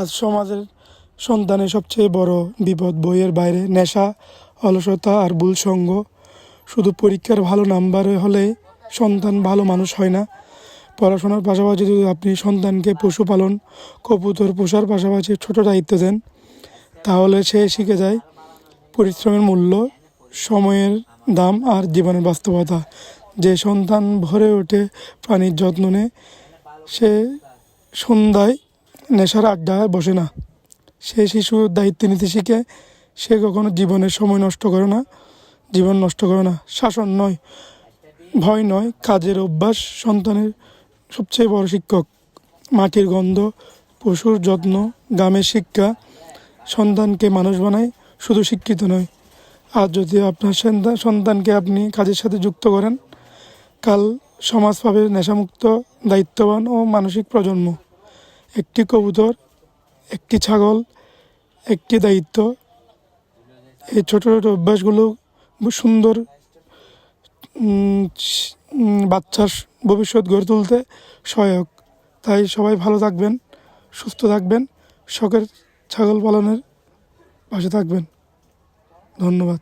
আজ সমাজের সন্তানের সবচেয়ে বড় বিপদ বইয়ের বাইরে নেশা, অলসতা আর ভুল সঙ্গ। শুধু পরীক্ষার ভালো নাম্বার হলেই সন্তান ভালো মানুষ হয় না। পড়াশোনার পাশাপাশি যদি আপনি সন্তানকে পশুপালন, কবুতর পোষার পাশাপাশি ছোট দায়িত্ব দেন, তাহলে সে শিখে যায় পরিশ্রমের মূল্য, সময়ের দাম আর জীবনের বাস্তবতা। যে সন্তান ভরে ওঠে প্রাণীর যত্ন নেয়, সে সন্ধ্যায় নেশার আড্ডায় বসে না। সে শিশুর দায়িত্ব নিতে শিখে। সে কখনো জীবনের সময় নষ্ট করে না, জীবন নষ্ট করে না। শাসন নয়, ভয় নয়, কাজের অভ্যাস সন্তানের সবচেয়ে বড় শিক্ষক। মাটির গন্ধ, পশুর যত্ন, গ্রামের শিক্ষা সন্তানকে মানুষ বানায়, শুধু শিক্ষিত নয়। আর যদি আপনার সন্তানকে আপনি কাজের সাথে যুক্ত করেন, কাল সমাজ পাবে নেশামুক্ত, দায়িত্ববান ও মানসিক প্রজন্ম। একটি কবুতর, একটি ছাগল, একটি দায়িত্ব, এই ছোট ছোট অভ্যাসগুলো সুন্দর বাচ্চার ভবিষ্যৎ গড়ে তুলতে সহায়ক। তাই সবাই ভালো থাকবেন, সুস্থ থাকবেন, শখের ছাগল পালনের পাশে থাকবেন। ধন্যবাদ।